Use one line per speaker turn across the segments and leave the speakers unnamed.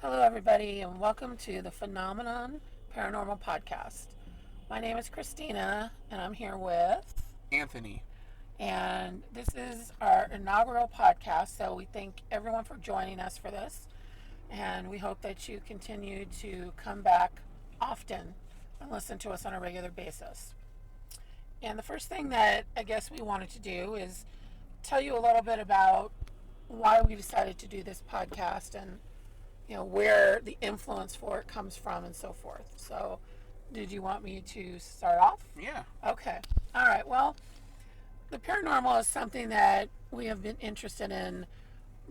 Hello, everybody, and welcome to the Phenomenon Paranormal Podcast. My name is Christina, and I'm here with
Anthony.
and this is our inaugural podcast. So we thank everyone for joining us for this, and we hope that you continue to come back often and listen to us on a regular basis. And the first thing that I guess we wanted to do is tell you a little bit about why we decided to do this podcast and where the influence for it comes from and so forth. So, did you want me to start off?
Yeah.
Okay. All right. Well, the paranormal is something that we have been interested in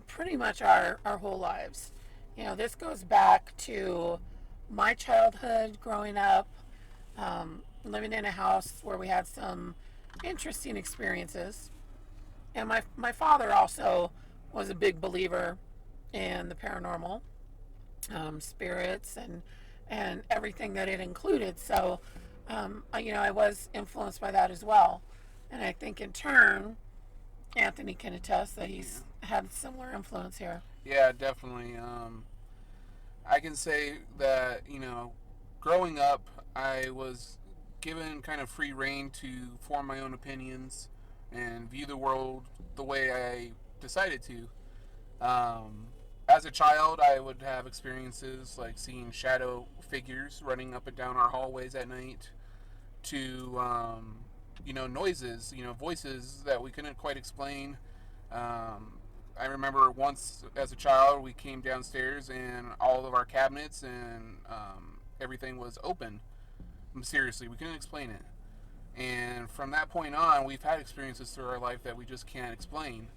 pretty much our whole lives. This goes back to my childhood growing up, living in a house where we had some interesting experiences. And my father also was a big believer in the paranormal, spirits, and everything that it included. So, I was influenced by that as well. And I think in turn, Anthony can attest that he's had similar influence here.
Yeah, definitely. I can say that, growing up, I was given kind of free reign to form my own opinions and view the world the way I decided to. As a child, I would have experiences like seeing shadow figures running up and down our hallways at night, to noises, voices that we couldn't quite explain. I remember once as a child, we came downstairs and all of our cabinets and everything was open. Seriously, we couldn't explain it. And from that point on, we've had experiences through our life that we just can't explain.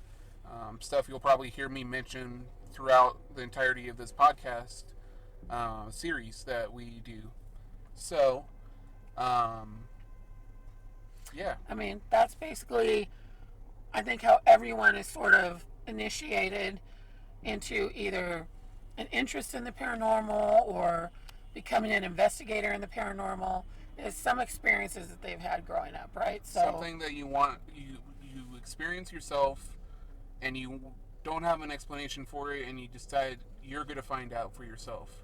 Stuff you'll probably hear me mention throughout the entirety of this podcast series that we do. So, um, yeah.
I mean, that's basically, I think, how everyone is sort of initiated into either an interest in the paranormal or becoming an investigator in the paranormal is some experiences that they've had growing up, right? So
Something that you experience yourself, and you don't have an explanation for it, and you decide you're going to find out for yourself.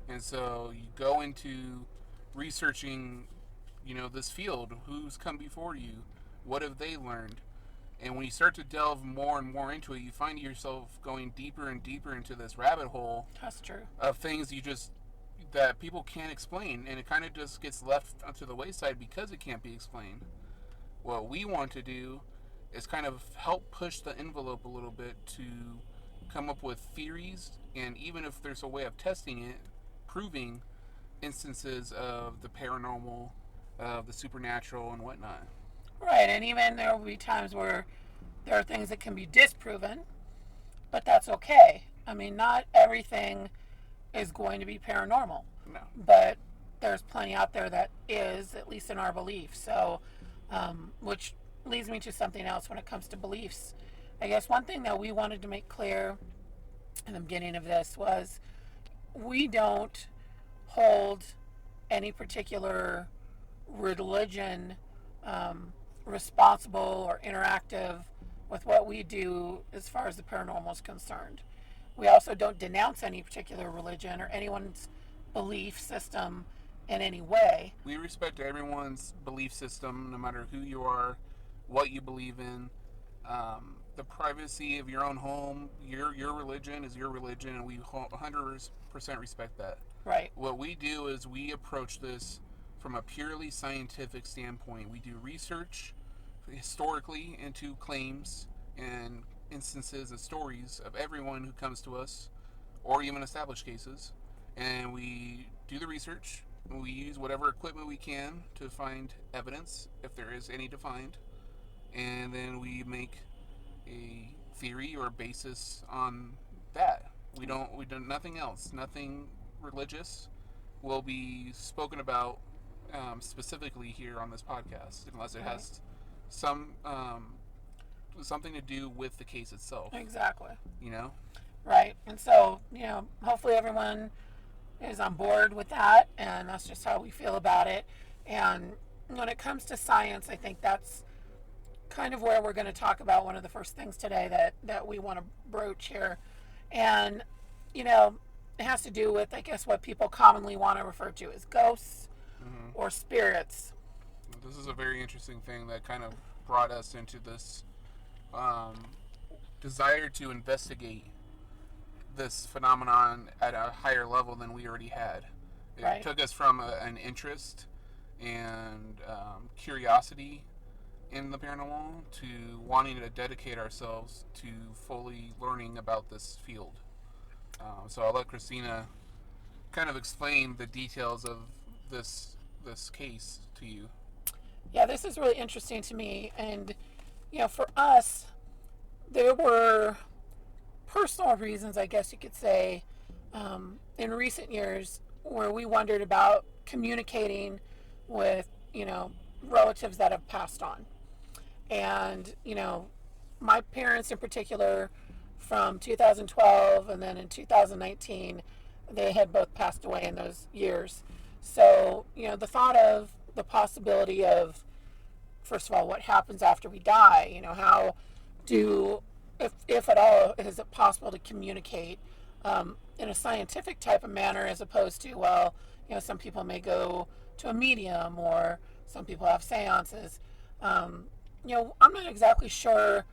And so you go into researching, this field. Who's come before you? What have they learned? And when you start to delve more and more into it, you find yourself going deeper and deeper into this rabbit hole
that's true.
of things that people can't explain, and it kind of just gets left onto the wayside because it can't be explained. What we want to do is kind of help push the envelope a little bit to come up with theories, and even if there's a way of testing it, proving instances of the paranormal, of the supernatural, and whatnot.
Right, and even there will be times where there are things that can be disproven, but that's okay. I mean, not everything is going to be paranormal,
No.
but there's plenty out there that is, at least in our belief. So, which leads me to something else when it comes to beliefs. I guess one thing that we wanted to make clear in the beginning of this was we don't hold any particular religion responsible or interactive with what we do as far as the paranormal is concerned. We also don't denounce any particular religion or anyone's belief system in any way.
We respect everyone's belief system, no matter who you are, what you believe in. The privacy of your own home, your religion is your religion, and we 100% respect that.
Right.
What we do is we approach this from a purely scientific standpoint. We do research historically into claims and instances and stories of everyone who comes to us, or even established cases, and we do the research. We use whatever equipment we can to find evidence, if there is any to find, and then we make a theory or a basis on that. We do nothing else. Nothing religious will be spoken about specifically here on this podcast, unless it has some something to do with the case itself.
Exactly.
You know?
Right. And so, hopefully everyone is on board with that, and that's just how we feel about it. And when it comes to science, I think that's kind of where we're going to talk about one of the first things today that we want to broach here. And, it has to do with, I guess, what people commonly want to refer to as ghosts
Hmm.
or spirits.
This is a very interesting thing that kind of brought us into this um, desire to investigate this phenomenon at a higher level than we already had. It
Right.
took us from an interest and curiosity in the paranormal to wanting to dedicate ourselves to fully learning about this field. So I'll let Christina kind of explain the details of this case to you.
Yeah, this is really interesting to me. And, for us, there were personal reasons, I guess you could say, in recent years where we wondered about communicating with, relatives that have passed on. And, my parents in particular, from 2012 and then in 2019, they had both passed away in those years. So, the thought of the possibility of, first of all, what happens after we die, how do, if at all, is it possible to communicate in a scientific type of manner as opposed to, well, some people may go to a medium or some people have seances. I'm not exactly sure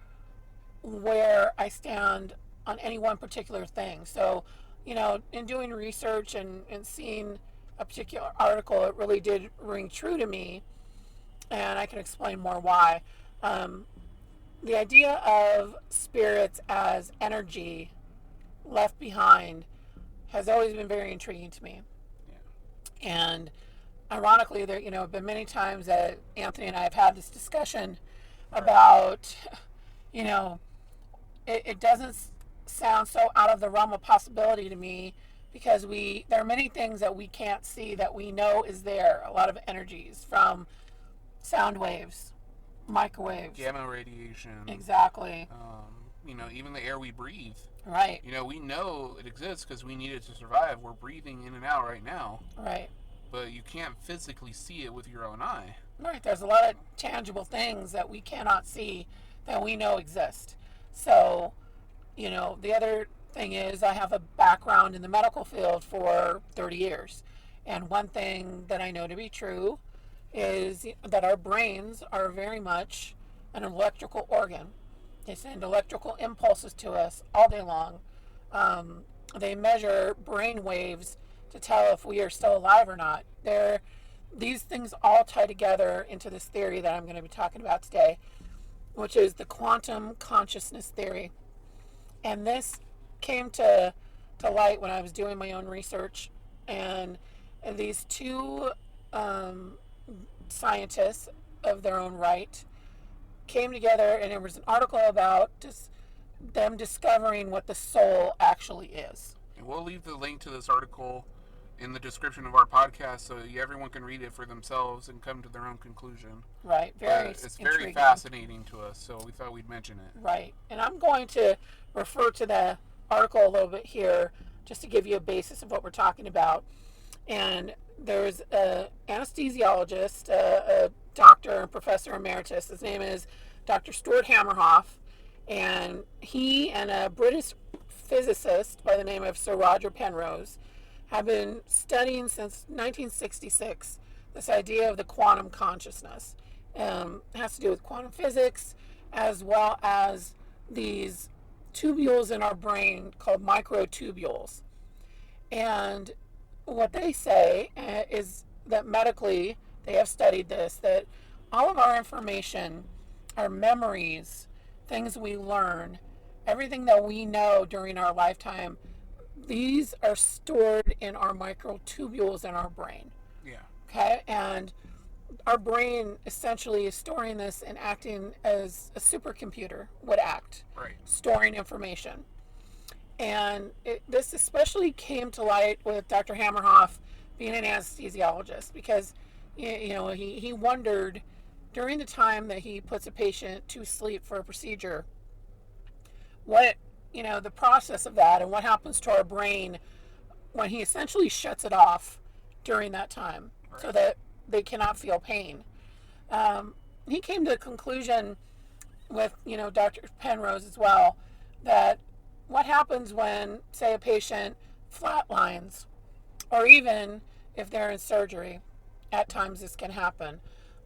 where I stand on any one particular thing. So, in doing research and seeing a particular article, it really did ring true to me, and I can explain more why. Um, the idea of spirits as energy left behind has always been very intriguing to me.
Yeah.
And ironically, there have been many times that Anthony and I have had this discussion
Right.
about, you know, it doesn't sound so out of the realm of possibility to me because there are many things that we can't see that we know is there. A lot of energies from sound waves, microwaves.
Gamma radiation.
Exactly.
Even the air we breathe.
Right.
We know it exists because we need it to survive. We're breathing in and out right now,
Right.
but you can't physically see it with your own eye.
Right. There's a lot of tangible things that we cannot see that we know exist. So, the other thing is I have a background in the medical field for 30 years. And one thing that I know to be true is that our brains are very much an electrical organ. They send electrical impulses to us all day long. They measure brain waves to tell if we are still alive or not. These things all tie together into this theory that I'm going to be talking about today, which is the quantum consciousness theory. And this came to light when I was doing my own research. And these two um, scientists of their own right came together, and there was an article about just them discovering what the soul actually is.
And we'll leave the link to this article in the description of our podcast so everyone can read it for themselves and come to their own conclusion.
Right, very
It's
intriguing.
very fascinating to us, so we thought we'd mention it.
Right, and I'm going to refer to the article a little bit here just to give you a basis of what we're talking about. And there's an anesthesiologist, a doctor and professor emeritus. His name is Dr. Stuart Hammerhoff, and he and a British physicist by the name of Sir Roger Penrose have been studying since 1966 this idea of the quantum consciousness. It has to do with quantum physics as well as these tubules in our brain called microtubules. And what they say is that medically they have studied this, that all of our information, our memories, things we learn, everything that we know during our lifetime, these are stored in our microtubules in our brain.
Yeah.
Okay? And our brain essentially is storing this and acting as a supercomputer would act,
Right.
storing information. And this especially came to light with Dr. Hammerhoff being an anesthesiologist because, he wondered during the time that he puts a patient to sleep for a procedure, what, the process of that and what happens to our brain when he essentially shuts it off during that time so that they cannot feel pain. He came to the conclusion with, Dr. Penrose as well, that what happens when, say, a patient flatlines, or even if they're in surgery, at times this can happen.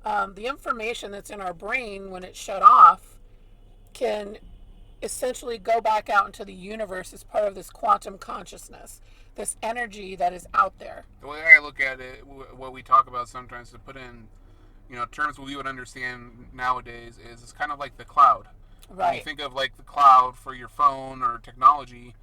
The information that's in our brain when it's shut off can essentially go back out into the universe as part of this quantum consciousness, this energy that is out there.
The way I look at it, what we talk about sometimes to put in, terms we would understand nowadays is it's kind of like the cloud. When you
Right,
think of like the cloud for your phone or technology,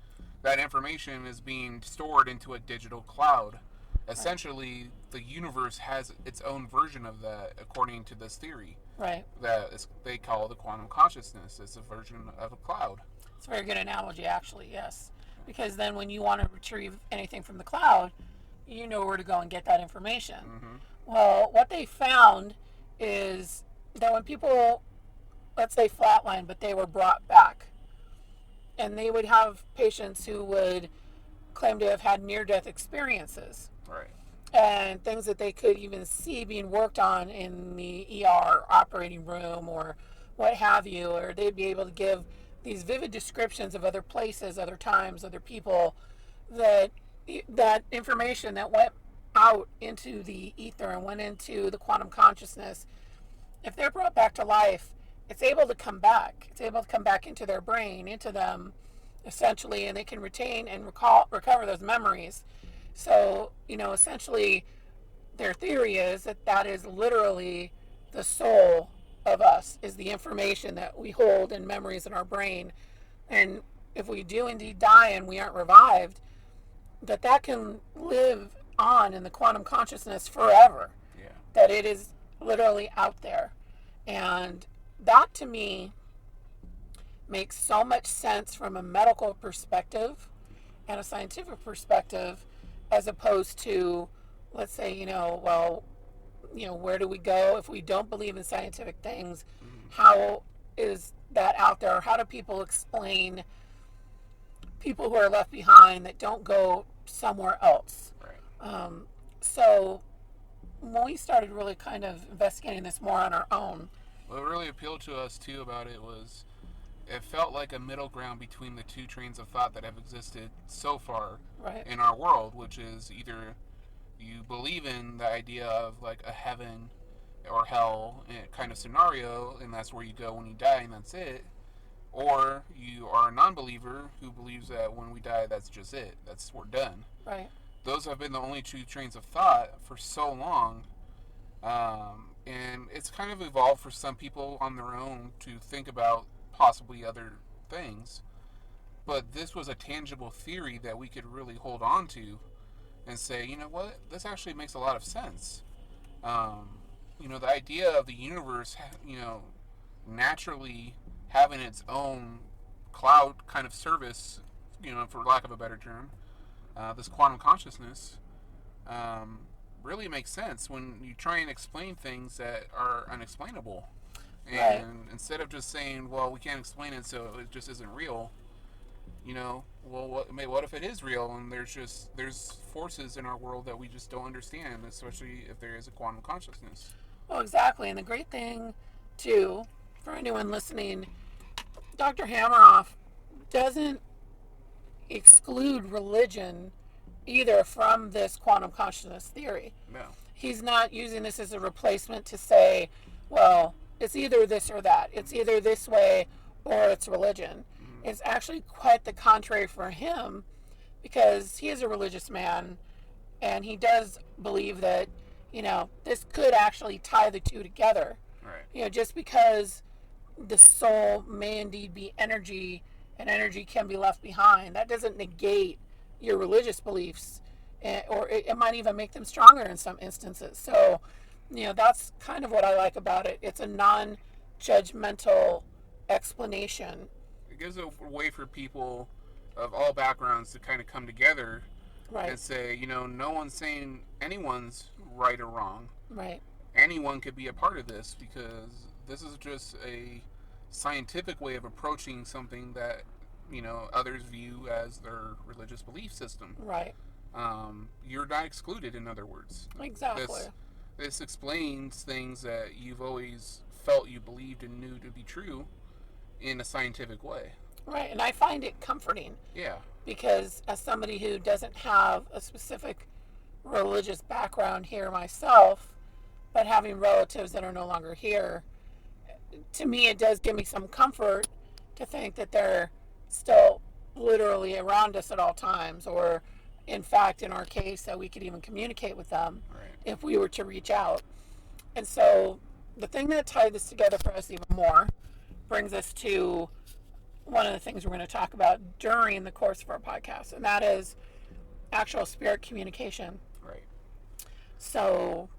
that information is being stored into a digital cloud.
right,
Essentially, the universe has its own version of that, according to this theory.
right.
That is, they call the quantum consciousness. It's a version of a cloud.
It's a very good analogy, actually, yes. Because then when you want to retrieve anything from the cloud, you know where to go and get that information.
Mm-hmm.
Well, what they found is that when people, let's say, flatline, but they were brought back, and they would have patients who would claim to have had near death experiences
Right.
and things that they could even see being worked on in the ER operating room or what have you, or they'd be able to give these vivid descriptions of other places, other times, other people, that that information that went out into the ether and went into the quantum consciousness, if they're brought back to life, it's able to come back. It's able to come back into their brain, into them, essentially, and they can retain and recover those memories. So, essentially, their theory is that that is literally the soul of us, is the information that we hold in memories in our brain. And if we do indeed die and we aren't revived, that can live on in the quantum consciousness forever.
Yeah.
That it is literally out there. And that to me makes so much sense from a medical perspective and a scientific perspective, as opposed to, let's say, where do we go if we don't believe in scientific things?
Mm-hmm.
How is that out there? How do people explain people who are left behind that don't go somewhere else?
Right.
So when we started really kind of investigating this more on our own,
What really appealed to us too about it was it felt like a middle ground between the two trains of thought that have existed so far
right,
in our world, which is either you believe in the idea of like a heaven or hell kind of scenario, and that's where you go when you die, and that's it, or you are a non-believer who believes that when we die, that's just it. We're done.
right,
Those have been the only two trains of thought for so long, and it's kind of evolved for some people on their own to think about possibly other things. But this was a tangible theory that we could really hold on to and say, you know what, this actually makes a lot of sense. Um, the idea of the universe, naturally having its own cloud kind of service, for lack of a better term, this quantum consciousness, really makes sense when you try and explain things that are unexplainable. And
right.
instead of just saying, well, we can't explain it, so it just isn't real, well, what if it is real and there's forces in our world that we just don't understand, especially if there is a quantum consciousness.
Well, exactly. And the great thing, too, for anyone listening, Dr. Hammeroff doesn't exclude religion either from this quantum consciousness theory.
No.
He's not using this as a replacement to say, well, it's either this or that. It's either this way or it's religion.
Mm-hmm.
It's actually quite the contrary for him, because he is a religious man and he does believe that, this could actually tie the two together.
Right.
Just because the soul may indeed be energy and energy can be left behind, that doesn't negate your religious beliefs, or it might even make them stronger in some instances. So, that's kind of what I like about it. It's a non-judgmental explanation.
It gives a way for people of all backgrounds to kind of come together,
Right,
and say, no one's saying anyone's right or wrong.
right,
Anyone could be a part of this because this is just a scientific way of approaching something that others view as their religious belief system.
right.
You're not excluded, in other words.
Exactly.
This explains things that you've always felt you believed and knew to be true in a scientific way.
Right, and I find it comforting.
Yeah.
because as somebody who doesn't have a specific religious background here myself, but having relatives that are no longer here, to me, it does give me some comfort to think that they're still literally around us at all times, or in fact, in our case, that we could even communicate with them
Right.
if we were to reach out. And so, the thing that tied this together for us even more brings us to one of the things we're going to talk about during the course of our podcast, and that is actual spirit communication.
Right.
So,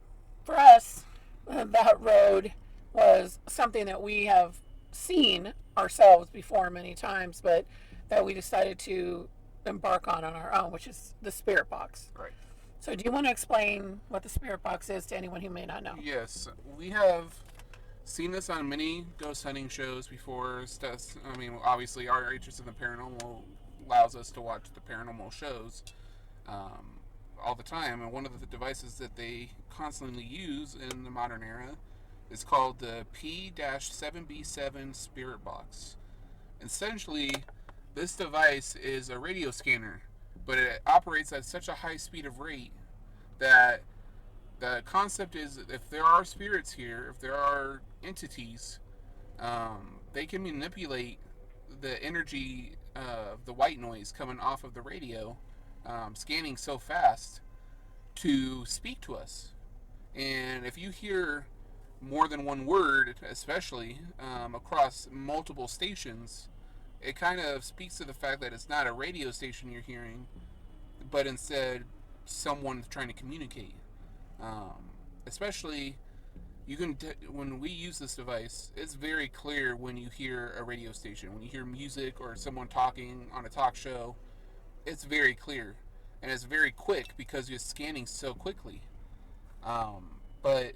for us, that road was something that we have seen ourselves before many times, but that we decided to embark on our own, which is the spirit box.
Right.
So, do you want to explain what the spirit box is to anyone who may not know?
Yes, we have seen this on many ghost hunting shows before. I mean, obviously, our interest in the paranormal allows us to watch the paranormal shows all the time. And one of the devices that they constantly use in the modern era is called the P-7B7 Spirit Box. Essentially, this device is a radio scanner, but it operates at such a high speed of rate that the concept is if there are spirits here, if there are entities, they can manipulate the energy of the white noise coming off of the radio, scanning so fast to speak to us. And if you hear more than one word, especially across multiple stations, it kind of speaks to the fact that it's not a radio station you're hearing, but instead someone trying to communicate. Especially, when we use this device, it's very clear when you hear a radio station, when you hear music or someone talking on a talk show. It's very clear, and it's very quick because you're scanning so quickly. But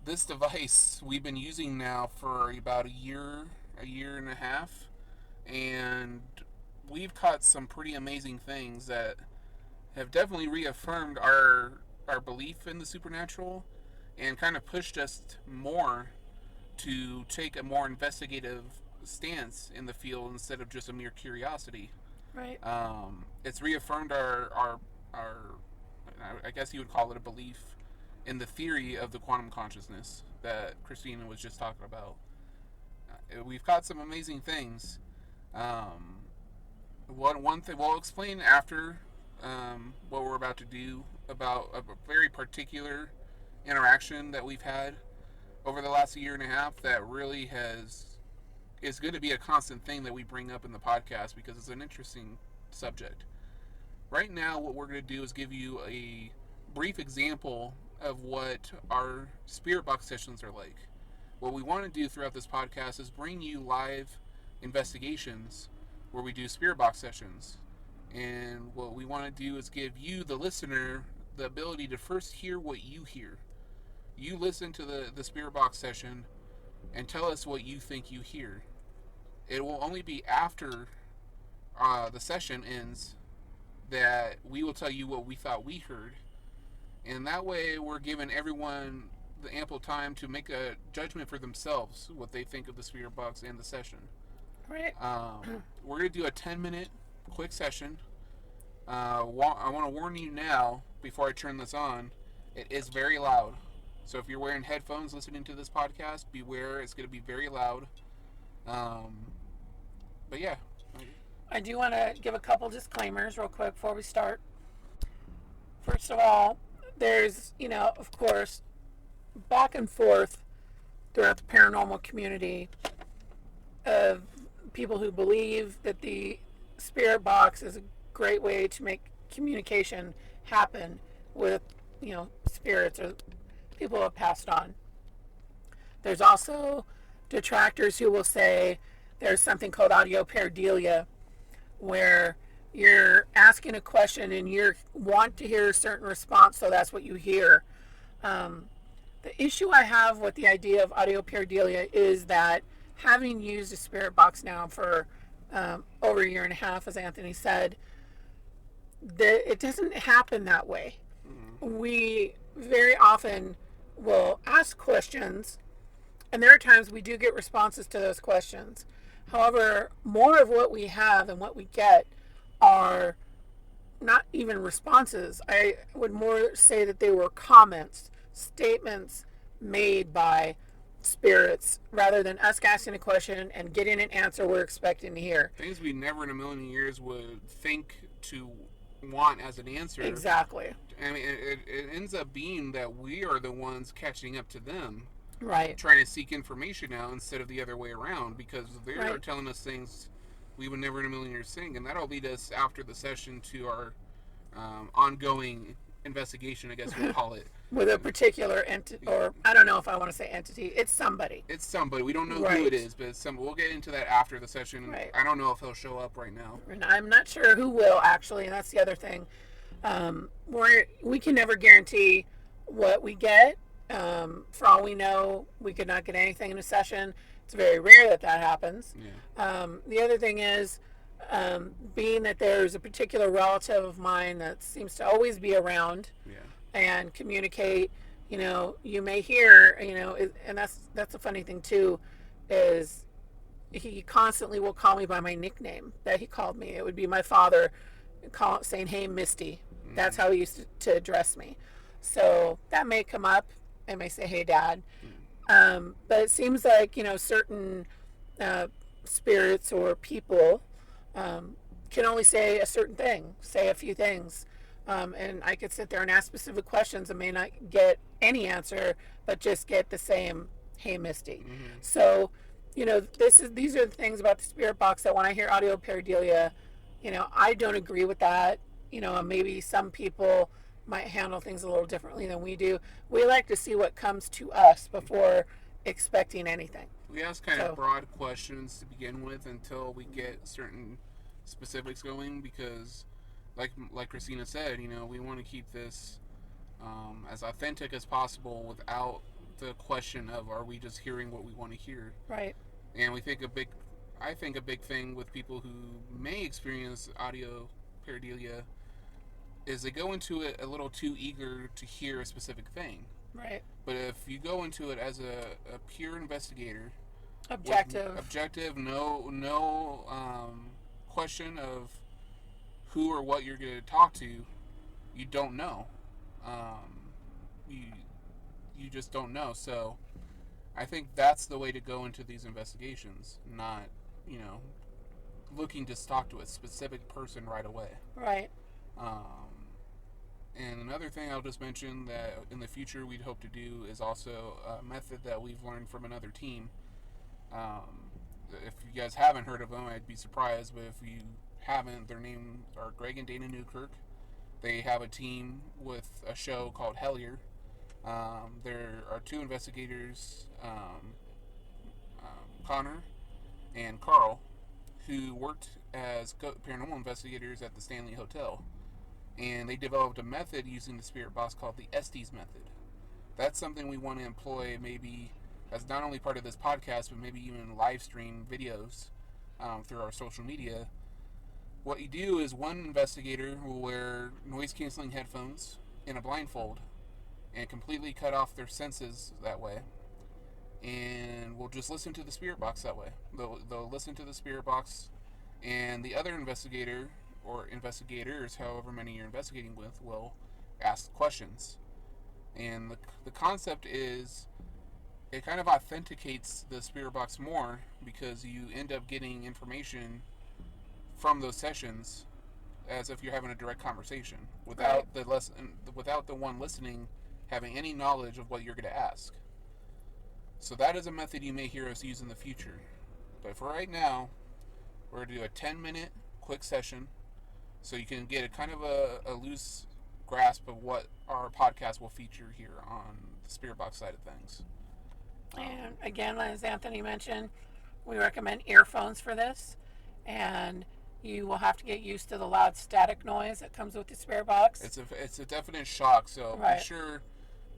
this device we've been using now for about a year and a half, and we've caught some pretty amazing things that have definitely reaffirmed our belief in the supernatural and kind of pushed us more to take a more investigative stance in the field instead of just a mere curiosity.
Right.
It's reaffirmed our I guess you would call it a belief in the theory of the quantum consciousness that Christina was just talking about. We've got some amazing things. One thing we'll explain after what we're about to do about a very particular interaction that we've had over the last year and a half that really is going to be a constant thing that we bring up in the podcast because it's an interesting subject. Right now, what we're going to do is give you a brief example of what our spirit box sessions are like. What we want to do throughout this podcast is bring you live investigations where we do spirit box sessions. And what we want to do is give you, the listener, the ability to first hear what you hear. You listen to the spirit box session and tell us what you think you hear. It will only be after the session ends that we will tell you what we thought we heard. And that way we're giving everyone the ample time to make a judgment for themselves what they think of the spirit box and the session.
Right.
We're going to do a 10-minute quick session. I want to warn you now, before I turn this on, it is very loud. So if you're wearing headphones listening to this podcast, beware, it's going to be very loud. But yeah.
I do want to give a couple disclaimers real quick before we start. First of all, there's, of course, back and forth throughout the paranormal community of people who believe that the spirit box is a great way to make communication happen with, spirits or people who have passed on. There's also detractors who will say there's something called audio pareidolia, where you're asking a question and you want to hear a certain response, so that's what you hear. The issue I have with the idea of audio pareidolia is that, having used a spirit box now for over a year and a half, as Anthony said, that it doesn't happen that way. Mm-hmm. We very often will ask questions, and there are times we do get responses to those questions. However, more of what we have and what we get are not even responses. I would more say that they were comments, statements made by spirits rather than us asking a question and getting an answer we're expecting to hear.
Things we never in a million years would think to want as an answer.
Exactly.
I mean, it ends up being that we are the ones catching up to them,
Right.
trying to seek information out instead of the other way around, because they're
Right.
telling us things we would never in a million years think, and that'll lead us after the session to our ongoing investigation, I guess we'll call it.
With a particular entity, or I don't know if I want to say entity. It's somebody.
It's somebody. We don't know
Right.
who it is, but it's some. We'll get into that after the session.
Right.
I don't know if he'll show up right now.
And I'm not sure who will actually, and that's the other thing. We can never guarantee what we get. For all we know, we could not get anything in a session. It's very rare that that happens.
Yeah.
The other thing is, being that there's a particular relative of mine that seems to always be around
Yeah.
and communicate. You may hear, and that's a funny thing too, is he constantly will call me by my nickname that he called me. It would be my father saying, "Hey, Misty." That's how he used to address me. So that may come up. I may say, "Hey, Dad." But it seems like certain spirits or people can only say a certain thing, say a few things. And I could sit there and ask specific questions and may not get any answer, but just get the same, "Hey, Misty."
Mm-hmm.
So, these are the things about the spirit box that when I hear audio pareidolia, I don't agree with that. Maybe some people might handle things a little differently than we do. We like to see what comes to us before expecting anything.
We ask kind of broad questions to begin with until we get certain specifics going, because, like Christina said, we want to keep this as authentic as possible without the question of, are we just hearing what we want to hear?
Right.
And I think a big thing with people who may experience audio pareidolia is they go into it a little too eager to hear a specific thing.
Right.
But if you go into it as a pure investigator,
Objective,
no question of who or what you're going to talk to, you don't know. You just don't know. So I think that's the way to go into these investigations, not looking to talk to a specific person right away.
Right.
And another thing I'll just mention that in the future we'd hope to do is also a method that we've learned from another team. If you guys haven't heard of them, I'd be surprised, but if you haven't, their names are Greg and Dana Newkirk. They have a team with a show called Hellier. There are two investigators, Connor and Carl, who worked as paranormal investigators at the Stanley Hotel. And they developed a method using the spirit box called the Estes method. That's something we want to employ maybe as not only part of this podcast, but maybe even live stream videos through our social media. What you do is one investigator will wear noise canceling headphones and a blindfold and completely cut off their senses that way. And we'll just listen to the spirit box that way. They'll listen to the spirit box, and the other investigator or investigators, however many you're investigating with, will ask questions. And the concept is it kind of authenticates the spirit box more, because you end up getting information from those sessions as if you're having a direct conversation without without the one listening having any knowledge of what you're going to ask. So that is a method you may hear us use in the future. But for right now, we're going to do a 10-minute quick session so you can get a kind of a loose grasp of what our podcast will feature here on the Spirit Box side of things.
And again, as Anthony mentioned, we recommend earphones for this, and you will have to get used to the loud static noise that comes with the Spirit Box.
It's a definite shock, so
Right.
Be sure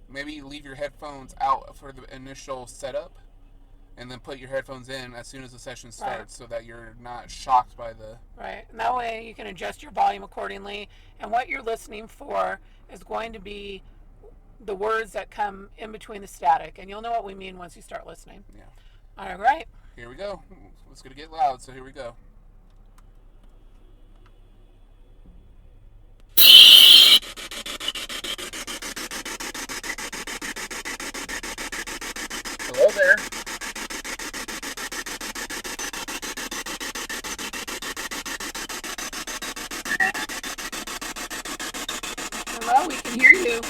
maybe leave your headphones out for the initial setup, and then put your headphones in as soon as the session starts, so that you're not shocked by the...
Right, and that way you can adjust your volume accordingly, and what you're listening for is going to be the words that come in between the static, and you'll know what we mean once you start listening.
Yeah.
All right.
Here we go. It's going to get loud, so here we go.
we can hear you.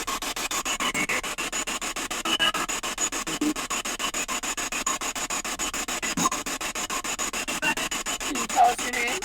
Can you tell us your name?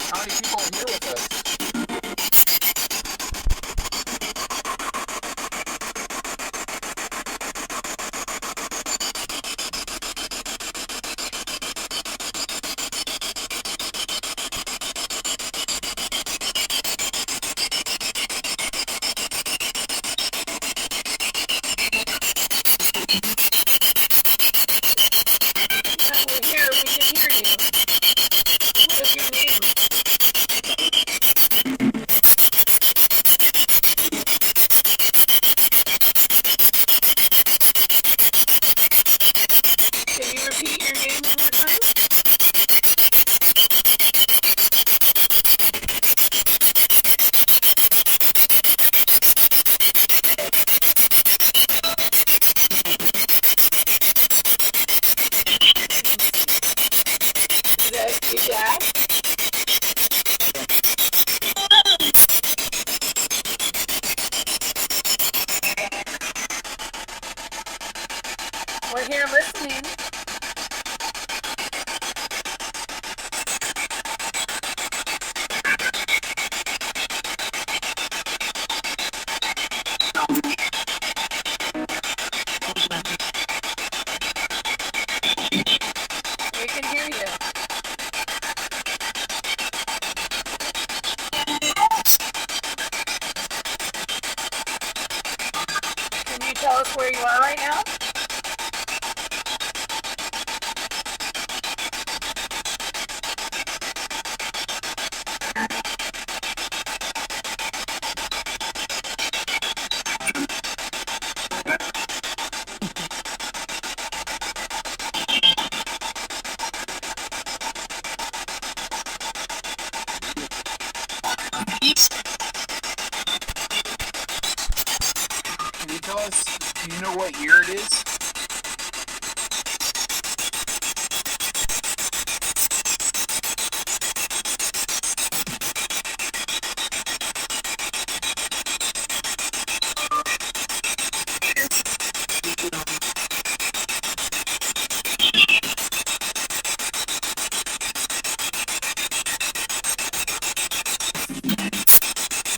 How many people are here with us?
We're here. We can hear you. What is your name? Can you repeat your name one more time? Is that your dad? We're here listening. We can hear you. Can you tell us where you are right now?
Can you tell us, do you know what year it is?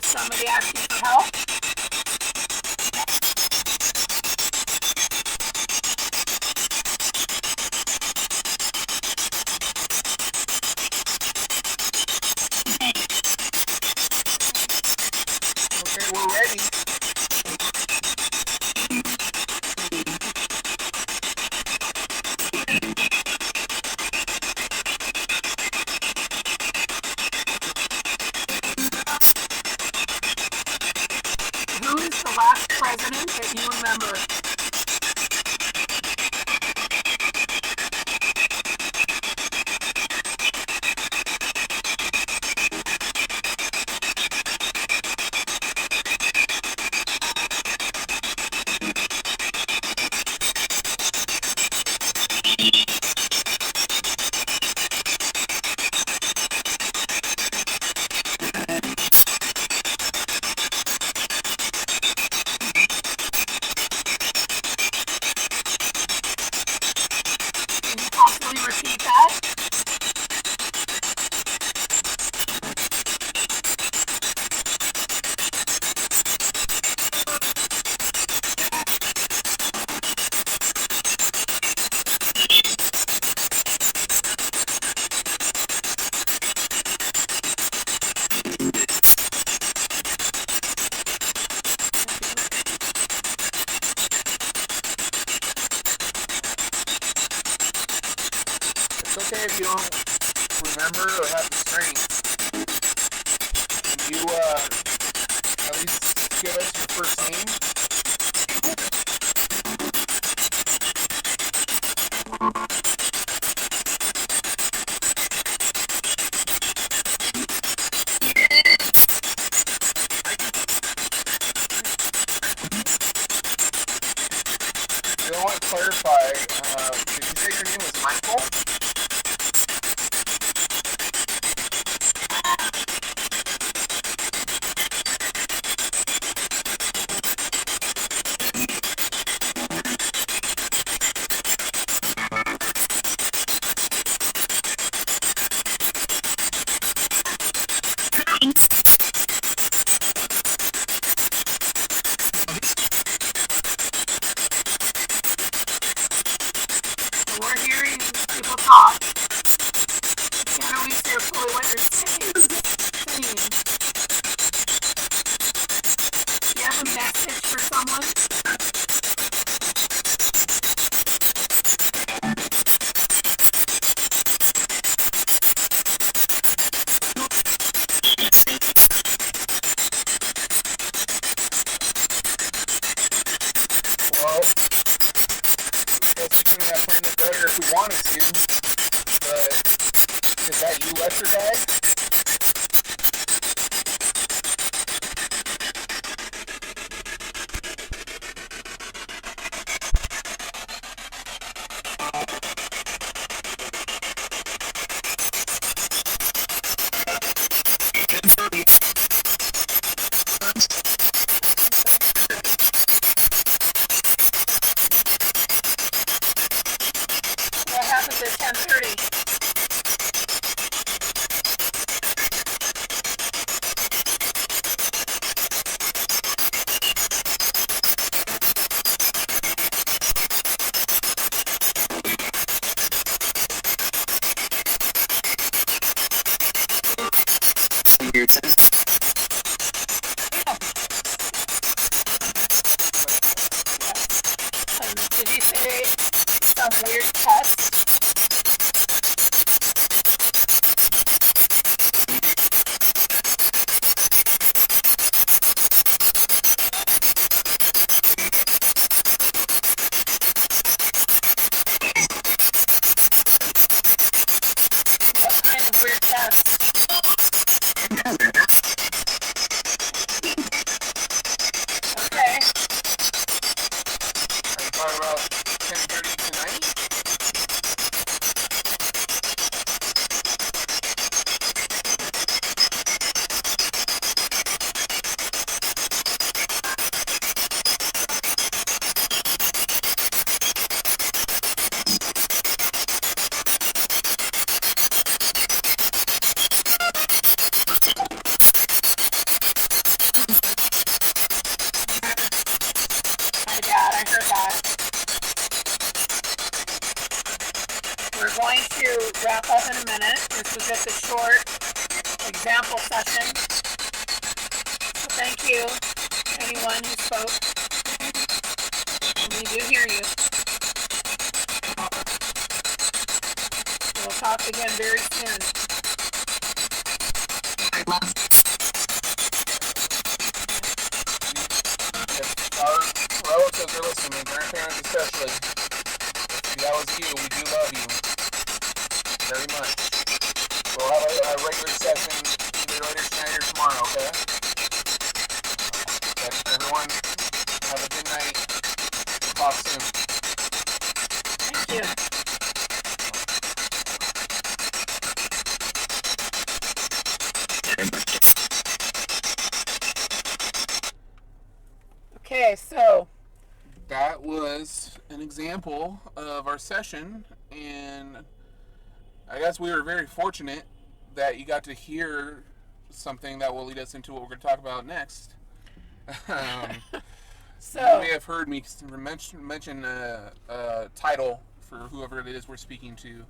Somebody asking for help?
Okay, we're ready.
Who is the last president that you remember? Can you possibly repeat that?
It's okay if you don't remember or have the strength. Can you at least give us your first name? I want to clarify. Did you say your name was Michael?
We're hearing people talk. Can't always hear fully what you're saying. Do you have a message for someone?
Well, I guess we couldn't have planned it better if we wanted to. But is that you, Lecture Guy?
What happens at 10:30? Did you say some weird test? What kind of weird test? Okay.
Are you talking about 10:30 tonight?
My God, I heard that. We're going to wrap up in a minute. This was just a short example session. So thank you, anyone who spoke. We do hear you. We'll talk again very soon.
If our relatives are listening, grandparents especially, if that was you, we do love you very much. We'll have a regular session either later tonight or tomorrow, okay? But everyone, have a good night. We'll talk soon.
Thank you. Okay, so
That was an example of our session, and I guess we were very fortunate that you got to hear something that will lead us into what we're going to talk about next. You
so
may have heard me mention a title for whoever it is we're speaking to.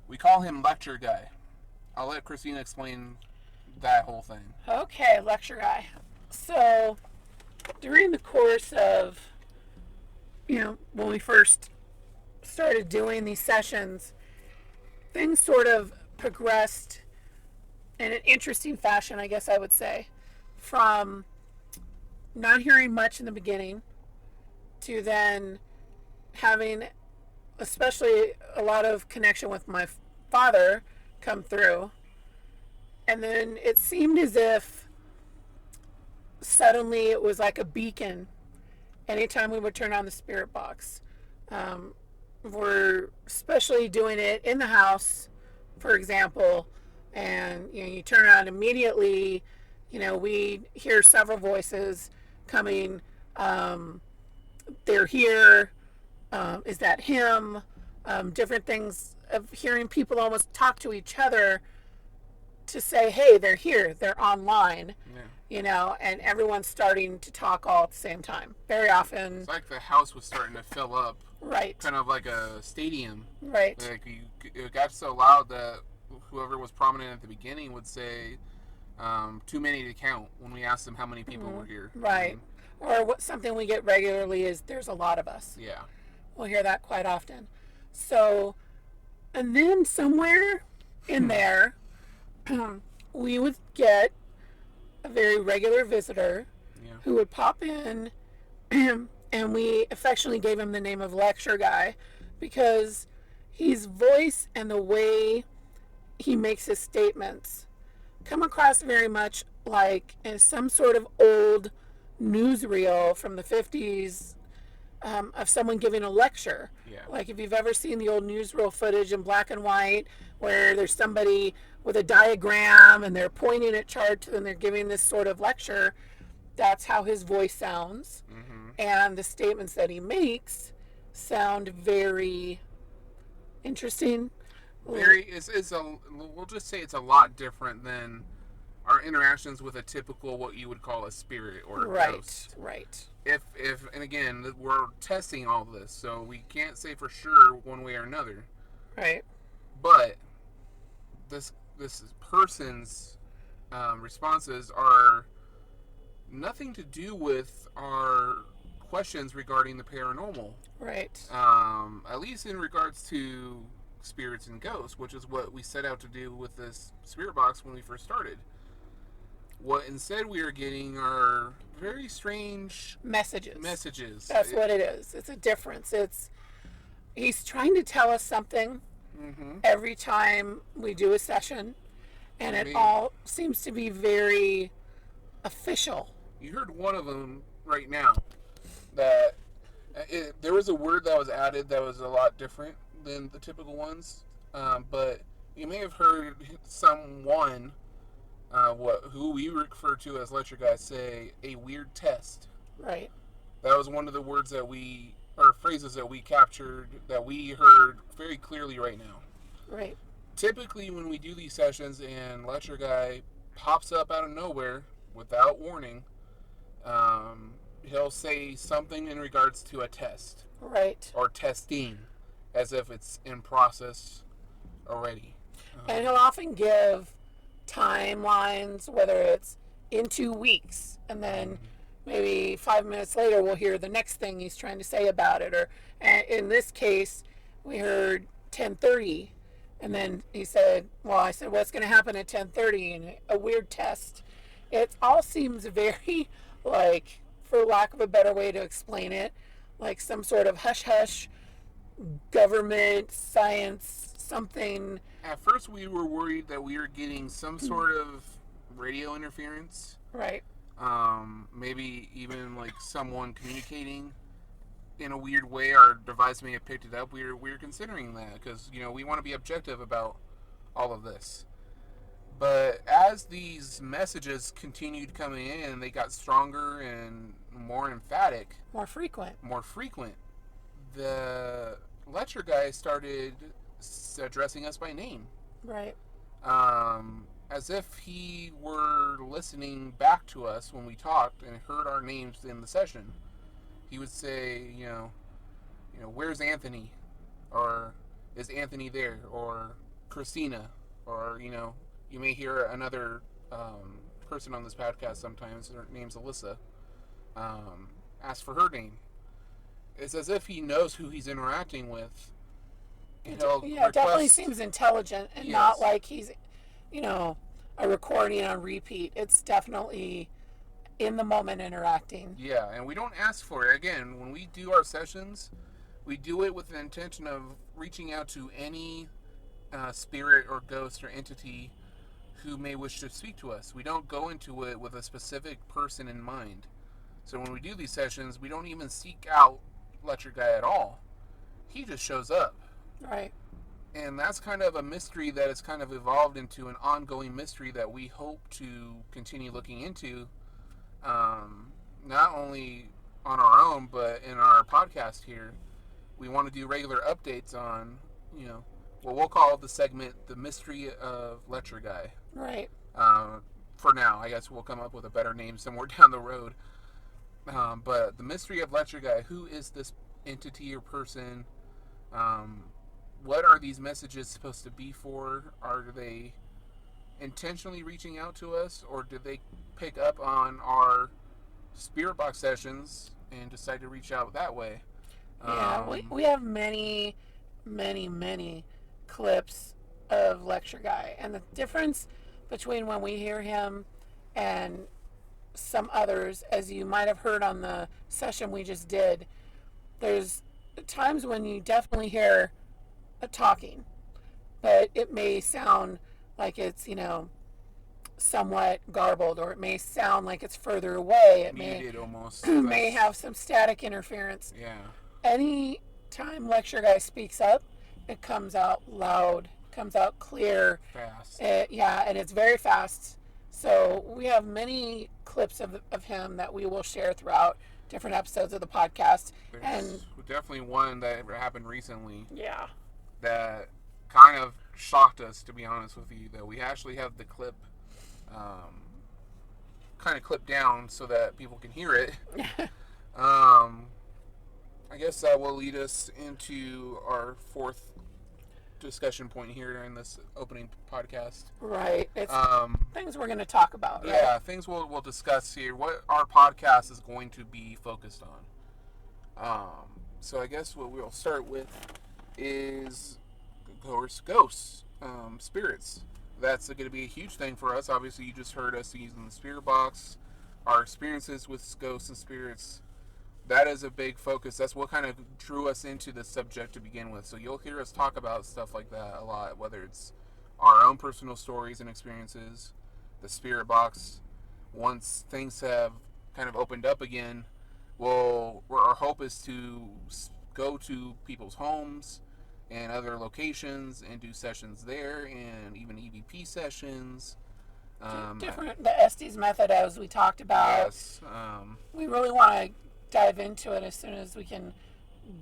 We call him Lecture Guy. I'll let Christina explain that whole thing.
okay, lecture guy. So during the course of, when we first started doing these sessions, things sort of progressed in an interesting fashion, I guess I would say, from not hearing much in the beginning to then having, especially a lot of connection with my father come through. And then it seemed as if suddenly it was like a beacon anytime we would turn on the spirit box. Um, we're especially doing it in the house, for example, and you turn it on immediately. We hear several voices coming. Um, they're here. Is that him? Different things of hearing people almost talk to each other to say, hey, they're here, they're online,
Yeah.
And everyone's starting to talk all at the same time. Very often.
It's like the house was starting to fill up.
Right.
Kind of like a stadium.
Right.
Like it got so loud that whoever was prominent at the beginning would say, too many to count when we asked them how many people were here.
Right. Or something we get regularly is there's a lot of us.
Yeah.
We'll hear that quite often. So, and then somewhere in there, we would get a very regular visitor who would pop in, and we affectionately gave him the name of Lecture Guy because his voice and the way he makes his statements come across very much like some sort of old newsreel from the 50s, of someone giving a lecture.
Yeah.
Like if you've ever seen the old newsreel footage in black and white where there's somebody with a diagram and they're pointing at charts and they're giving this sort of lecture, that's how his voice sounds.
Mm-hmm.
And the statements that he makes sound very interesting.
We'll just say it's a lot different than our interactions with a typical what you would call a spirit or a ghost.
Right.
If and again, we're testing all this, so we can't say for sure one way or another.
Right.
But this person's responses are nothing to do with our questions regarding the paranormal.
Right.
At least in regards to spirits and ghosts, which is what we set out to do with this spirit box when we first started. What instead we are getting are very strange
messages. That's what it is. It's a difference. He's trying to tell us something every time we do a session, and it all seems to be very official.
You heard one of them right now that there was a word that was added that was a lot different than the typical ones, but you may have heard someone who we refer to as lecture guys say a weird test.
Right.
That was one of the words or phrases that we captured that we heard very clearly right now.
Right.
Typically when we do these sessions and lecture guy pops up out of nowhere without warning, he'll say something in regards to a test.
Right.
Or testing, as if it's in process already.
And he'll often give timelines, whether it's in 2 weeks, and then maybe 5 minutes later we'll hear the next thing he's trying to say about it. Or in this case, we heard 10:30, and then he said, well, I said, what's going to happen at 10:30? And a weird test. It all seems very, like, for lack of a better way to explain it, like some sort of hush-hush government, science, something.
At first we were worried that we were getting some sort of radio interference.
Right.
Maybe even like someone communicating in a weird way. Our device may have picked it up. We're considering that because, we want to be objective about all of this. But as these messages continued coming in, they got stronger and more emphatic.
More frequent.
The lecture guy started addressing us by name.
Right.
As if he were listening back to us when we talked and heard our names in the session. He would say, where's Anthony? Or is Anthony there? Or Christina? Or, you may hear another person on this podcast sometimes, her name's Alyssa, ask for her name. It's as if he knows who he's interacting with.
It definitely seems intelligent and not like he's, a recording on repeat. It's definitely in the moment interacting.
Yeah, and we don't ask for it. Again, when we do our sessions, we do it with the intention of reaching out to any spirit or ghost or entity who may wish to speak to us. We don't go into it with a specific person in mind. So when we do these sessions, we don't even seek out Lecture Guy at all. He just shows up.
Right.
And that's kind of a mystery that has kind of evolved into an ongoing mystery that we hope to continue looking into, not only on our own, but in our podcast here. We want to do regular updates on, what we'll call the segment, The Mystery of Lecture Guy.
Right.
For now, I guess we'll come up with a better name somewhere down the road. But The Mystery of Lecture Guy, who is this entity or person? What are these messages supposed to be for? Are they intentionally reaching out to us, or did they pick up on our spirit box sessions and decide to reach out that way?
Yeah, we have many, many, many clips of Lecture Guy. And the difference between when we hear him and some others, as you might have heard on the session we just did, there's times when you definitely hear a talking, but it may sound like it's, somewhat garbled, or it may sound like it's further away. It
Muted almost.
may have some static interference.
Yeah.
Any time Lecture Guy speaks up, it comes out loud, comes out clear.
Fast.
And it's very fast. So we have many clips of him that we will share throughout different episodes of the podcast.
There's
and
definitely one that happened recently.
Yeah.
That kind of shocked us, to be honest with you, that we actually have the clip kind of clipped down so that people can hear it. I guess that will lead us into our fourth discussion point here during this opening podcast.
Right. It's things we're going to talk about. Right?
Yeah, things we'll discuss here. What our podcast is going to be focused on. So I guess what we'll start with is, of course, ghosts, spirits. That's going to be a huge thing for us. Obviously, you just heard us using the spirit box, our experiences with ghosts and spirits. That is a big focus. That's what kind of drew us into this subject to begin with. So you'll hear us talk about stuff like that a lot, whether it's our own personal stories and experiences, the spirit box. Once things have kind of opened up again, our hope is to go to people's homes and other locations and do sessions there, and even EVP sessions.
Different, the Estes method, as we talked about.
Yes.
We really want to dive into it as soon as we can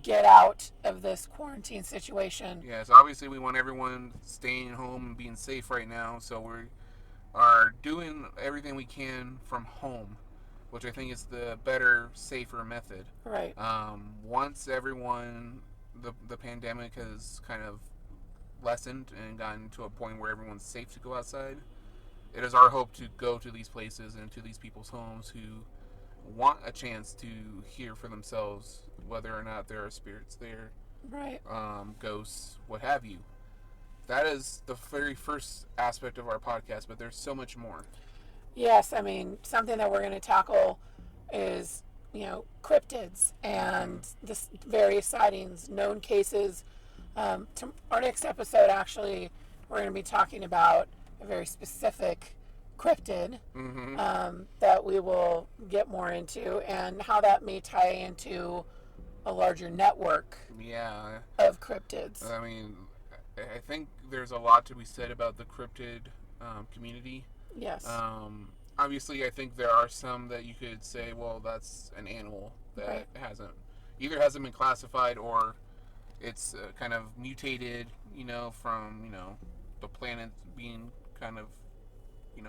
get out of this quarantine situation.
Yes, obviously we want everyone staying home and being safe right now, so we are doing everything we can from home, which I think is the better, safer method.
Right.
Once everyone, the pandemic has kind of lessened and gotten to a point where everyone's safe to go outside, it is our hope to go to these places and to these people's homes who want a chance to hear for themselves whether or not there are spirits there,
right?
Ghosts, what have you. That is the very first aspect of our podcast, but there's so much more.
Yes, I mean, something that we're going to tackle is, cryptids and the various sightings, known cases. To our next episode, actually, we're going to be talking about a very specific cryptid that we will get more into, and how that may tie into a larger network of cryptids.
I mean, I think there's a lot to be said about the cryptid community.
Yes.
Obviously, I think there are some that you could say, well, that's an animal that hasn't been classified, or it's kind of mutated, from, the planet being kind of,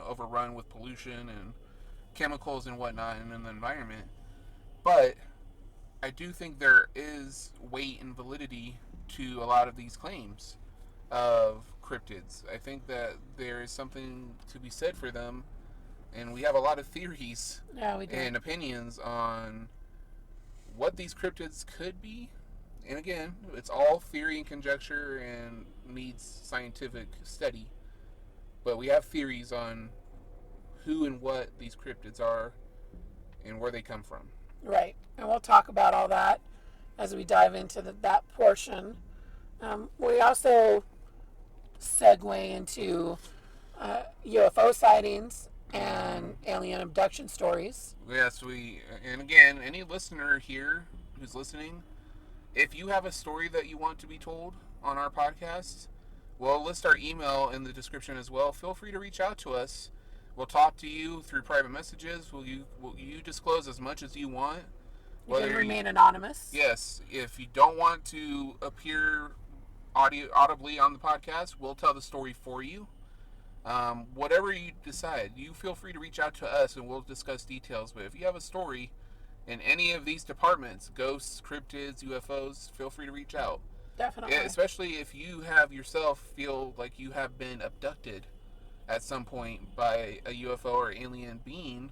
overrun with pollution and chemicals and whatnot and in the environment. But I do think there is weight and validity to a lot of these claims of cryptids. I think that there is something to be said for them, and we have a lot of theories and opinions on what these cryptids could be. And again, it's all theory and conjecture and needs scientific study. But we have theories on who and what these cryptids are, and where they come from.
Right. And we'll talk about all that as we dive into that portion. We also segue into UFO sightings and alien abduction stories.
Yes, and again, any listener here who's listening, if you have a story that you want to be told on our podcast, we'll list our email in the description as well. Feel free to reach out to us. We'll talk to you through private messages. Will you disclose as much as you want?
You can remain anonymous.
Yes. If you don't want to appear audibly on the podcast, we'll tell the story for you. Whatever you decide, you feel free to reach out to us and we'll discuss details. But if you have a story in any of these departments, ghosts, cryptids, UFOs, feel free to reach out.
Definitely.
Especially if you have yourself feel like you have been abducted at some point by a UFO or alien being,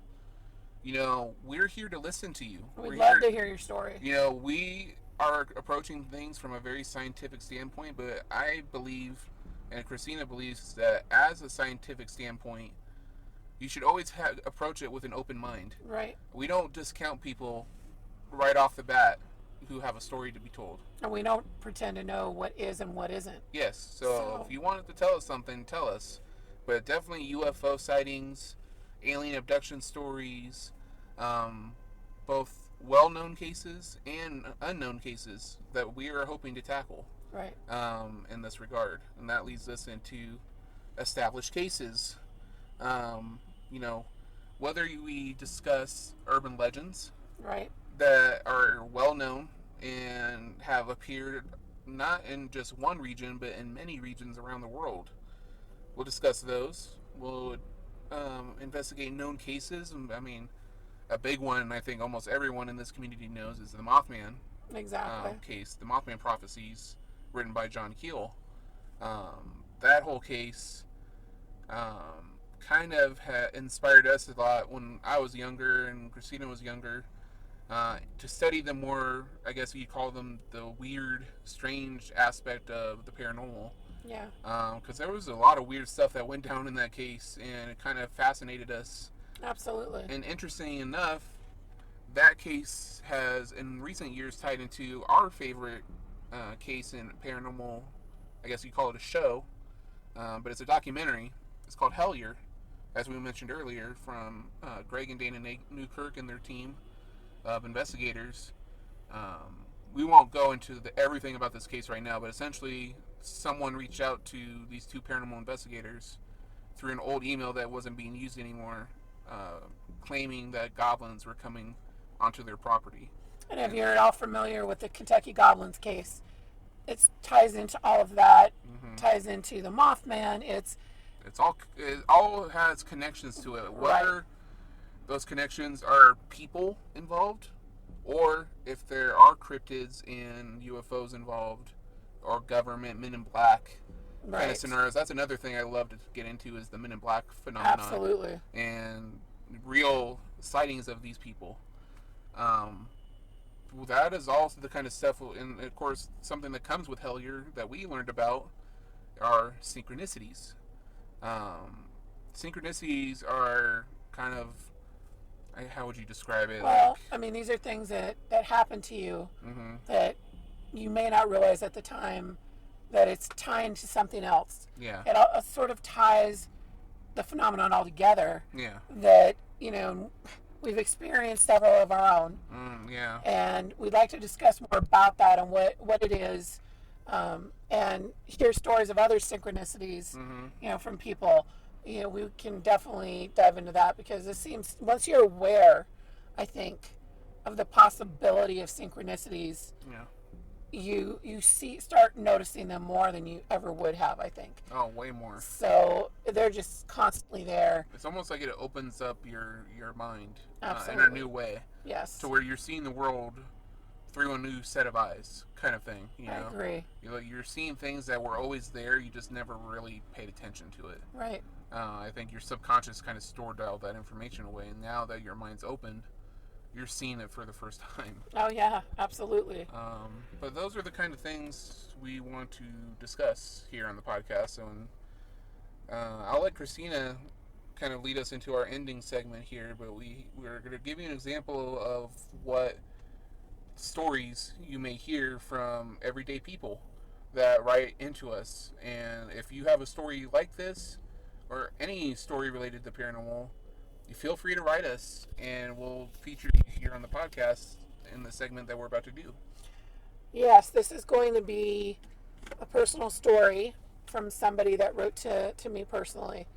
we're here to listen to you.
We'd love to hear your story.
We are approaching things from a very scientific standpoint, but I believe, and Christina believes, that as a scientific standpoint, you should always approach it with an open mind.
Right.
We don't discount people right off the bat who have a story to be told.
And we don't pretend to know what is and what isn't.
Yes, so if you wanted to tell us something, tell us. But definitely UFO sightings, alien abduction stories, both well-known cases and unknown cases that we are hoping to tackle.
Right.
In this regard. And that leads us into established cases. Whether we discuss urban legends,
right,
that are well known and have appeared not in just one region but in many regions around the world. We'll discuss those. We'll investigate known cases. I mean, a big one I think almost everyone in this community knows is the Mothman case, the Mothman prophecies written by John Keel. That whole case kind of inspired us a lot when I was younger and Christina was younger, to study the more, I guess you'd call them, the weird, strange aspect of the paranormal.
Yeah.
Because there was a lot of weird stuff that went down in that case, and it kind of fascinated us.
Absolutely.
And interesting enough, that case has, in recent years, tied into our favorite case in paranormal. I guess you call it a show, but it's a documentary. It's called Hellier, as we mentioned earlier, from Greg and Dana Newkirk and their team of investigators. We won't go into everything about this case right now, but essentially someone reached out to these two paranormal investigators through an old email that wasn't being used anymore, claiming that goblins were coming onto their property.
And if you're at all familiar with the Kentucky Goblins case, it ties into all of that, ties into the Mothman. It
all has connections to it. Whether those connections are people involved, or if there are cryptids and UFOs involved, or government, Men in Black kind of scenarios. That's another thing I love to get into, is the Men in Black phenomenon.
Absolutely.
And real sightings of these people. That is also the kind of stuff, and of course, something that comes with Hellier that we learned about are synchronicities. Synchronicities are kind of, how would you describe it?
Well, I mean, these are things that happen to you that you may not realize at the time that it's tying to something else.
Yeah.
It sort of ties the phenomenon all together.
Yeah.
That, we've experienced several of our own.
Yeah.
And we'd like to discuss more about that and what it is, and hear stories of other synchronicities, from people. We can definitely dive into that, because it seems, once you're aware, I think, of the possibility of synchronicities, you start noticing them more than you ever would have, I think.
Oh, way more.
So they're just constantly there.
It's almost like it opens up your mind in
Absolutely.
a new way.
Yes.
To where you're seeing the world through a new set of eyes, kind of thing.
I agree.
You're seeing things that were always there, you just never really paid attention to it.
Right.
I think your subconscious kind of stored all that information away, and now that your mind's opened, you're seeing it for the first time.
Oh yeah, absolutely.
But those are the kind of things we want to discuss here on the podcast. So I'll let Christina kind of lead us into our ending segment here, but we're going to give you an example of what stories you may hear from everyday people that write into us. And if you have a story like this, or any story related to paranormal, you feel free to write us, and we'll feature you here on the podcast in the segment that we're about to do.
Yes, this is going to be a personal story from somebody that wrote to me personally.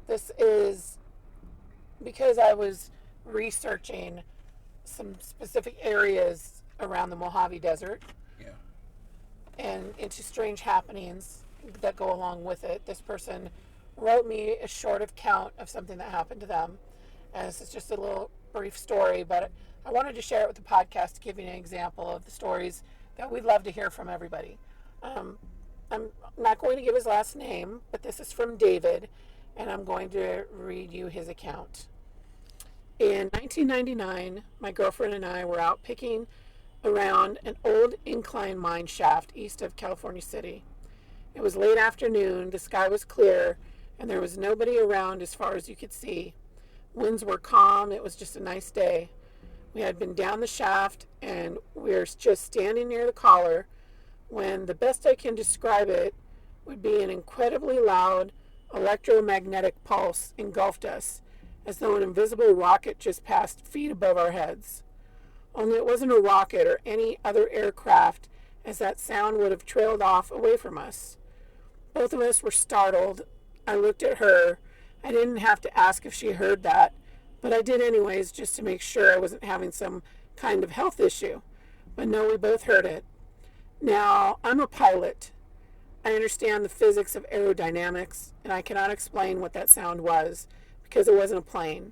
This is because I was researching some specific areas around the Mojave Desert
Yeah.
and into strange happenings that go along with it. This person wrote me a short account of something that happened to them. And this is just a little brief story, but I wanted to share it with the podcast to give you an example of the stories that we'd love to hear from everybody. I'm not going to give his last name, but this is from David, and I'm going to read you his account. In 1999, my girlfriend and I were out picking around an old incline mine shaft east of California City. It was late afternoon, the sky was clear, and there was nobody around as far as you could see. Winds were calm, it was just a nice day. We had been down the shaft, and we were just standing near the collar when the best I can describe it would be an incredibly loud electromagnetic pulse engulfed us, as though an invisible rocket just passed feet above our heads. Only it wasn't a rocket or any other aircraft, as that sound would have trailed off away from us. Both of us were startled. I looked at her. I didn't have to ask if she heard that, but I did anyways just to make sure I wasn't having some kind of health issue. But no, we both heard it. Now, I'm a pilot. I understand the physics of aerodynamics, and I cannot explain what that sound was because it wasn't a plane.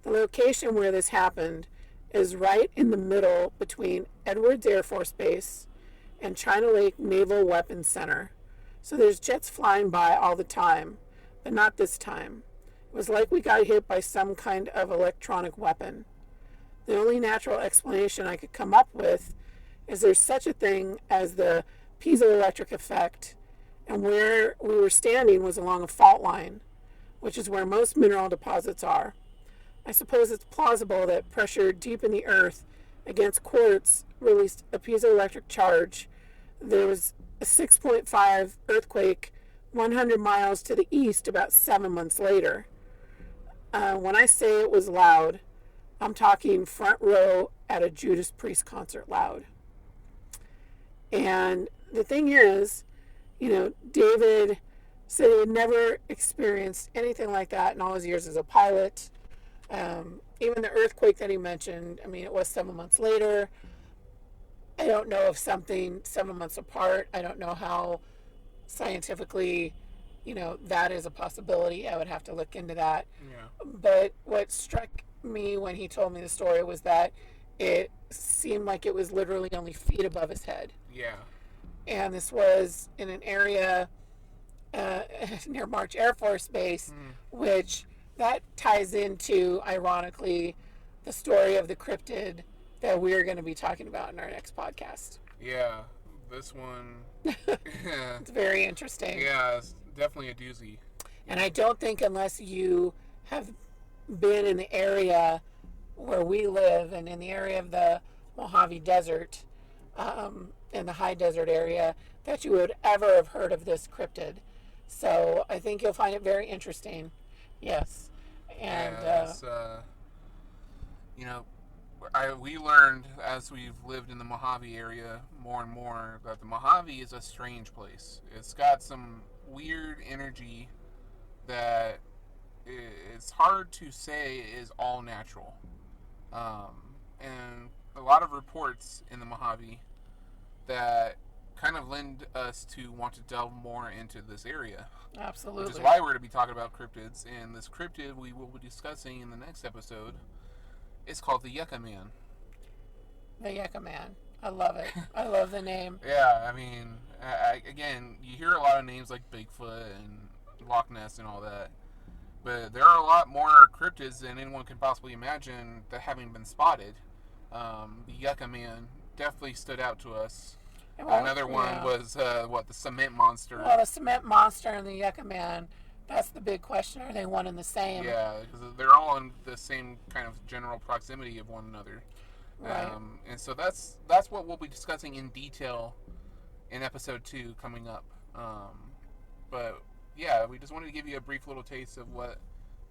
The location where this happened is right in the middle between Edwards Air Force Base and China Lake Naval Weapons Center. So there's jets flying by all the time, but not this time. It was like we got hit by some kind of electronic weapon. The only natural explanation I could come up with is there's such a thing as the piezoelectric effect, and where we were standing was along a fault line, which is where most mineral deposits are. I suppose it's plausible that pressure deep in the earth against quartz released a piezoelectric charge. There was a 6.5 earthquake 100 miles to the east about 7 months later. When I say it was loud, I'm talking front row at a Judas Priest concert loud. And the thing is, David said he had never experienced anything like that in all his years as a pilot. Even the earthquake that he mentioned, it was 7 months later. I don't know if something 7 months apart. I don't know how scientifically, that is a possibility. I would have to look into that.
Yeah.
But what struck me when he told me the story was that it seemed like it was literally only feet above his head.
Yeah.
And this was in an area near March Air Force Base, which that ties into, ironically, the story of the cryptid that we're going to be talking about in our next podcast.
Yeah, this one.
It's very interesting.
Yeah, it's definitely a doozy.
And I don't think unless you have been in the area where we live and in the area of the Mojave Desert, in the high desert area, that you would ever have heard of this cryptid. So I think you'll find it very interesting. Yes. And
we learned as we've lived in the Mojave area more and more that the Mojave is a strange place. It's got some weird energy that it's hard to say is all natural. And a lot of reports in the Mojave that kind of lend us to want to delve more into this area.
Absolutely.
Which is why we're going to be talking about cryptids. And this cryptid we will be discussing in the next episode is called the Yucca Man.
The Yucca Man. I love it. I love the name.
Yeah, again, you hear a lot of names like Bigfoot and Loch Ness and all that. But there are a lot more cryptids than anyone can possibly imagine that having been spotted. The Yucca Man definitely stood out to us. Another one was, the cement monster.
Well, the cement monster and the Yucca Man That's the big question. Are they one and the same?
Yeah, because they're all in the same kind of general proximity of one another.
Right.
And so that's what we'll be discussing in detail in episode 2 coming up. But yeah, we just wanted to give you a brief little taste of what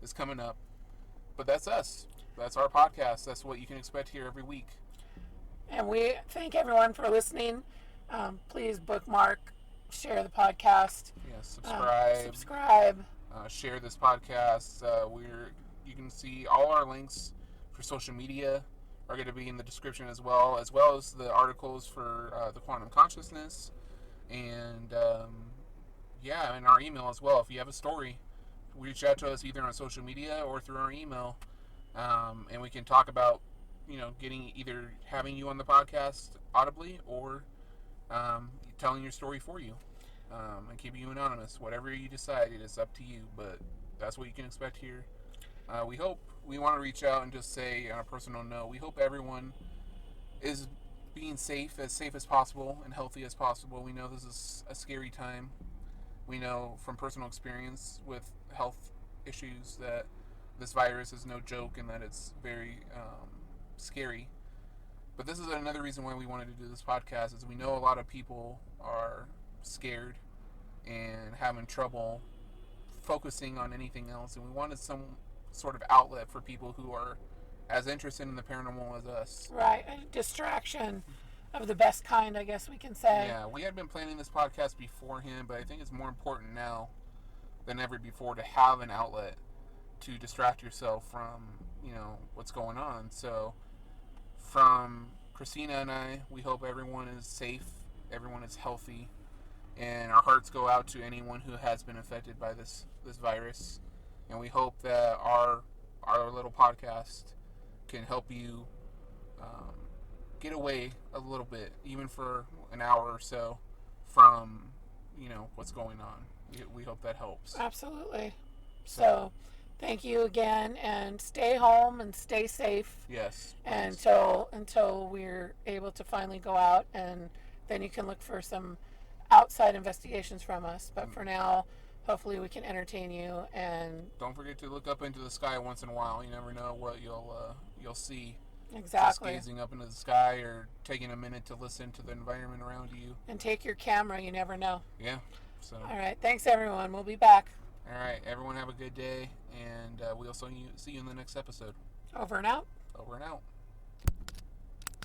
is coming up. But that's us. That's our podcast. That's what you can expect here every week.
And we thank everyone for listening. Please bookmark, share the podcast,
Yeah, subscribe,
subscribe.
share this podcast. You can see all our links for social media are going to be in the description as well as the articles for the quantum consciousness, and yeah, and our email as well. If you have a story, reach out to us either on social media or through our email, and we can talk about getting either having you on the podcast audibly or telling your story for you, and keeping you anonymous. Whatever you decide, it is up to you. But that's what you can expect here. We want to reach out and just say on a personal note, we hope everyone is being safe as possible and healthy as possible. We know this is a scary time. We know from personal experience with health issues that this virus is no joke and that it's very scary. But this is another reason why we wanted to do this podcast is we know a lot of people are scared and having trouble focusing on anything else, and we wanted some sort of outlet for people who are as interested in the paranormal as us.
Right. A distraction of the best kind, I guess we can say.
Yeah, we had been planning this podcast beforehand, but I think it's more important now than ever before to have an outlet to distract yourself from, what's going on. So, from Christina and I, we hope everyone is safe, everyone is healthy, and our hearts go out to anyone who has been affected by this virus. And we hope that our little podcast can help you get away a little bit, even for an hour or so, from what's going on. We hope that helps.
Absolutely. So thank you again, and stay home and stay safe.
Yes.
Until we're able to finally go out, and then you can look for some outside investigations from us. But for now, hopefully we can entertain you. And
don't forget to look up into the sky once in a while. You never know what you'll see.
Exactly.
Just gazing up into the sky or taking a minute to listen to the environment around you.
And take your camera. You never know.
Yeah. So.
All right. Thanks, everyone. We'll be back.
All right. Everyone have a good day, and we'll see you in the next episode.
Over and out.
Over and out.